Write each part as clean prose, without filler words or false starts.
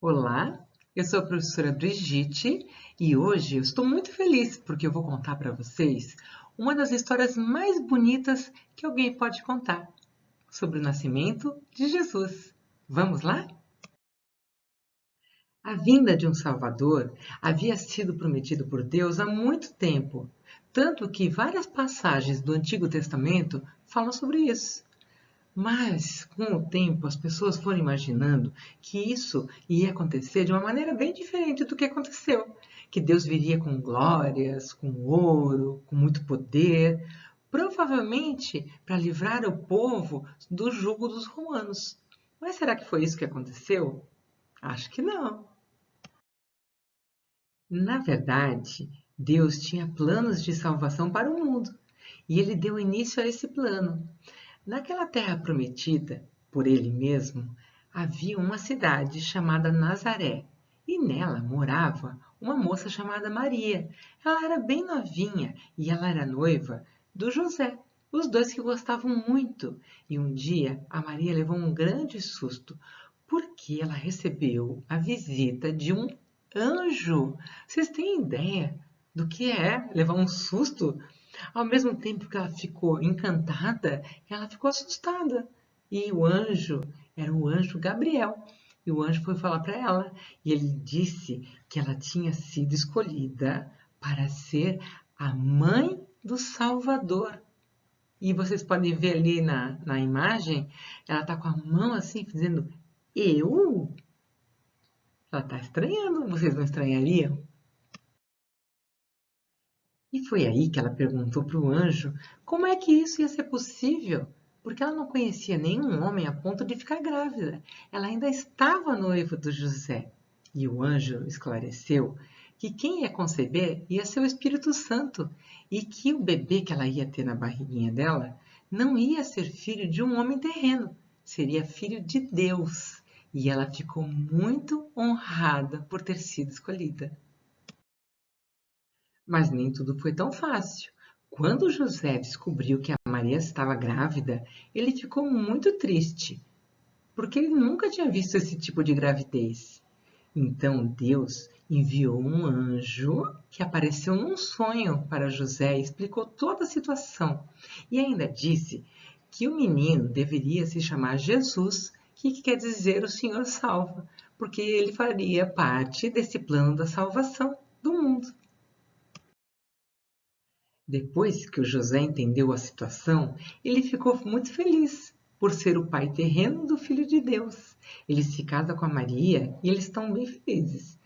Olá, eu sou a professora Brigitte e hoje eu estou muito feliz porque eu vou contar para vocês uma das histórias mais bonitas que alguém pode contar sobre o nascimento de Jesus. Vamos lá? A vinda de um Salvador havia sido prometido por Deus há muito tempo, tanto que várias passagens do Antigo Testamento falam sobre isso. Mas, com o tempo, as pessoas foram imaginando que isso ia acontecer de uma maneira bem diferente do que aconteceu. Que Deus viria com glórias, com ouro, com muito poder, provavelmente para livrar o povo do jugo dos romanos. Mas será que foi isso que aconteceu? Acho que não. Na verdade, Deus tinha planos de salvação para o mundo e ele deu início a esse plano. Naquela terra prometida por ele mesmo, havia uma cidade chamada Nazaré, e nela morava uma moça chamada Maria. Ela era bem novinha e ela era noiva do José, os dois que gostavam muito. E um dia a Maria levou um grande susto, porque ela recebeu a visita de um anjo. Vocês têm ideia do que é levar um susto? Ao mesmo tempo que ela ficou encantada, ela ficou assustada. E o anjo era o anjo Gabriel. E o anjo foi falar para ela. E ele disse que ela tinha sido escolhida para ser a mãe do Salvador. E vocês podem ver ali na imagem, ela está com a mão assim, dizendo: Eu? Ela está estranhando, vocês não estranhariam? E foi aí que ela perguntou para o anjo como é que isso ia ser possível, porque ela não conhecia nenhum homem a ponto de ficar grávida. Ela ainda estava noiva do José. E o anjo esclareceu que quem ia conceber ia ser o Espírito Santo e que o bebê que ela ia ter na barriguinha dela não ia ser filho de um homem terreno, seria filho de Deus. E ela ficou muito honrada por ter sido escolhida. Mas nem tudo foi tão fácil. Quando José descobriu que a Maria estava grávida, ele ficou muito triste, porque ele nunca tinha visto esse tipo de gravidez. Então Deus enviou um anjo que apareceu num sonho para José e explicou toda a situação. E ainda disse que o menino deveria se chamar Jesus, que quer dizer o Senhor salva, porque ele faria parte desse plano da salvação do mundo. Depois que o José entendeu a situação, ele ficou muito feliz por ser o pai terreno do Filho de Deus. Ele se casa com a Maria e eles estão bem felizes.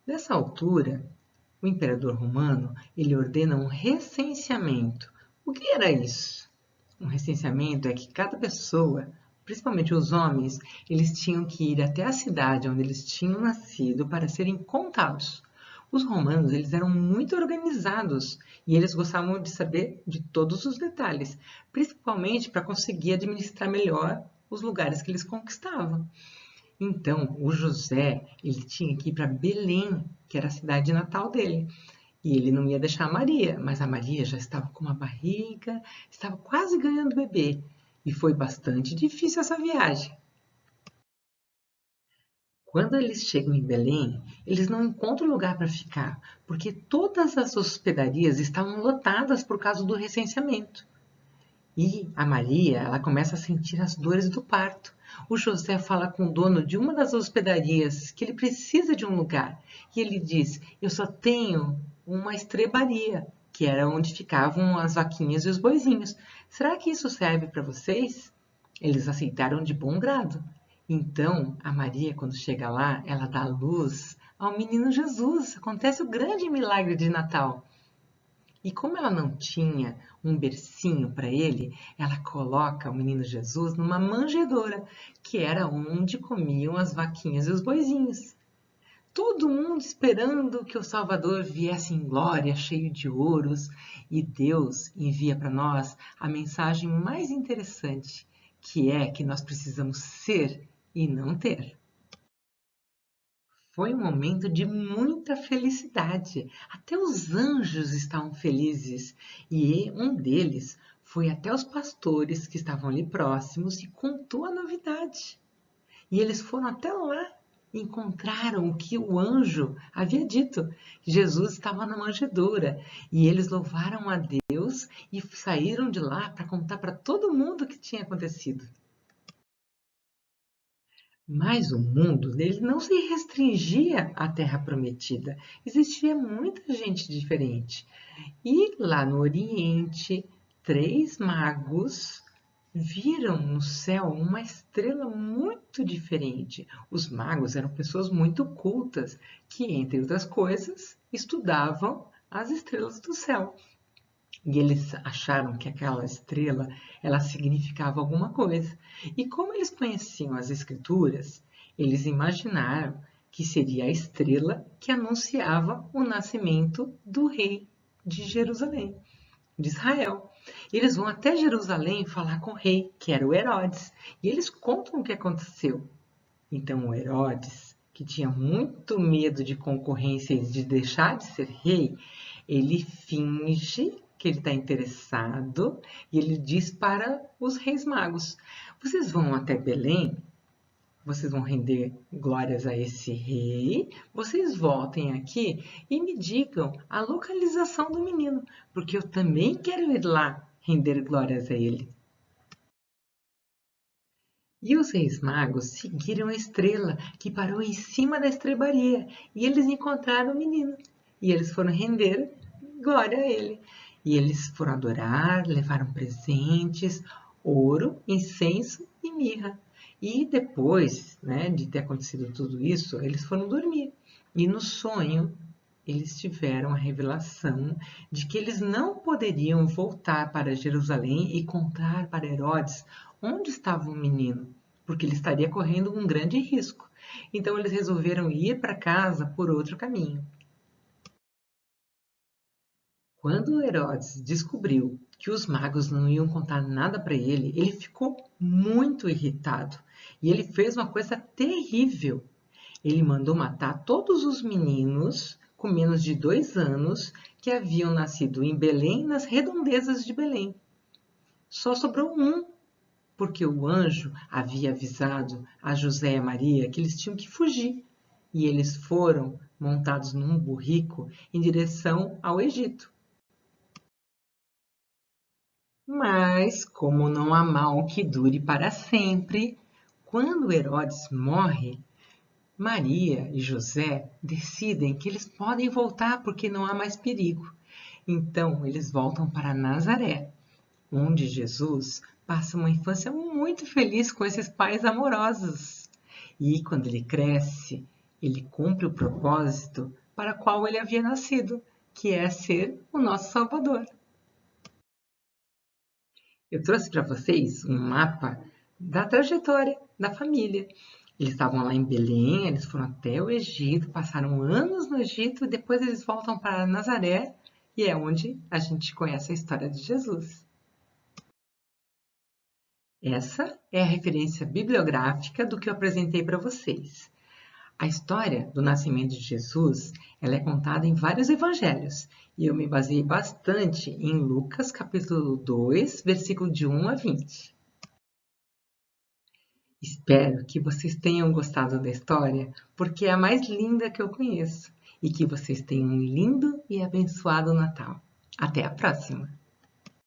Nessa altura, o imperador romano ele ordena um recenseamento. O que era isso? Um recenseamento é que cada pessoa, principalmente os homens, eles tinham que ir até a cidade onde eles tinham nascido para serem contados. Os romanos eles eram muito organizados e eles gostavam de saber de todos os detalhes, principalmente para conseguir administrar melhor os lugares que eles conquistavam. Então, o José ele tinha que ir para Belém, que era a cidade natal dele. E ele não ia deixar a Maria, mas a Maria já estava com uma barriga, estava quase ganhando bebê. E foi bastante difícil essa viagem. Quando eles chegam em Belém, eles não encontram lugar para ficar, porque todas as hospedarias estavam lotadas por causa do recenseamento. E a Maria, ela começa a sentir as dores do parto. O José fala com o dono de uma das hospedarias que ele precisa de um lugar. E ele diz: Eu só tenho uma estrebaria, que era onde ficavam as vaquinhas e os boizinhos. Será que isso serve para vocês? Eles aceitaram de bom grado. Então, a Maria, quando chega lá, ela dá luz ao menino Jesus. Acontece o grande milagre de Natal. E como ela não tinha um bercinho para ele, ela coloca o menino Jesus numa manjedoura, que era onde comiam as vaquinhas e os boizinhos. Todo mundo esperando que o Salvador viesse em glória, cheio de ouros, e Deus envia para nós a mensagem mais interessante, que é que nós precisamos ser e não ter. Foi um momento de muita felicidade. Até os anjos estavam felizes. E um deles foi até os pastores que estavam ali próximos e contou a novidade. E eles foram até lá. encontraram o que o anjo havia dito, que Jesus estava na manjedoura. E eles louvaram a Deus e saíram de lá para contar para todo mundo o que tinha acontecido. Mas o mundo ele não se restringia à Terra Prometida. Existia muita gente diferente. E lá no Oriente, 3 magos viram no céu uma estrela muito diferente. Os magos eram pessoas muito cultas que, entre outras coisas, estudavam as estrelas do céu. E eles acharam que aquela estrela ela significava alguma coisa. E como eles conheciam as escrituras, eles imaginaram que seria a estrela que anunciava o nascimento do rei de Jerusalém, de Israel. Eles vão até Jerusalém falar com o rei, que era o Herodes, e eles contam o que aconteceu. Então o Herodes, que tinha muito medo de concorrência e de deixar de ser rei, ele finge que ele está interessado e ele diz para os reis magos: vocês vão até Belém, vocês vão render glórias a esse rei, vocês voltem aqui e me digam a localização do menino, porque eu também quero ir lá render glórias a ele. E os reis magos seguiram a estrela, que parou em cima da estrebaria, e eles encontraram o menino. E eles foram render glória a ele. E eles foram adorar, levaram presentes, ouro, incenso e mirra. E depois, de ter acontecido tudo isso, eles foram dormir. E no sonho, eles tiveram a revelação de que eles não poderiam voltar para Jerusalém e contar para Herodes onde estava o menino, porque ele estaria correndo um grande risco. Então eles resolveram ir para casa por outro caminho. Quando Herodes descobriu que os magos não iam contar nada para ele, ele ficou muito irritado e ele fez uma coisa terrível. Ele mandou matar todos os meninos com menos de 2 anos que haviam nascido em Belém, nas redondezas de Belém. Só sobrou um, porque o anjo havia avisado a José e a Maria que eles tinham que fugir. E eles foram montados num burrico em direção ao Egito. Mas, como não há mal que dure para sempre, quando Herodes morre, Maria e José decidem que eles podem voltar porque não há mais perigo. Então, eles voltam para Nazaré, onde Jesus passa uma infância muito feliz com esses pais amorosos. E quando ele cresce, ele cumpre o propósito para o qual ele havia nascido, que é ser o nosso Salvador. Eu trouxe para vocês um mapa da trajetória da família. Eles estavam lá em Belém, eles foram até o Egito, passaram anos no Egito e depois eles voltam para Nazaré e é onde a gente conhece a história de Jesus. Essa é a referência bibliográfica do que eu apresentei para vocês. A história do nascimento de Jesus ela é contada em vários evangelhos e eu me baseei bastante em Lucas capítulo 2, versículo de 1 a 20. Espero que vocês tenham gostado da história, porque é a mais linda que eu conheço, e que vocês tenham um lindo e abençoado Natal. Até a próxima!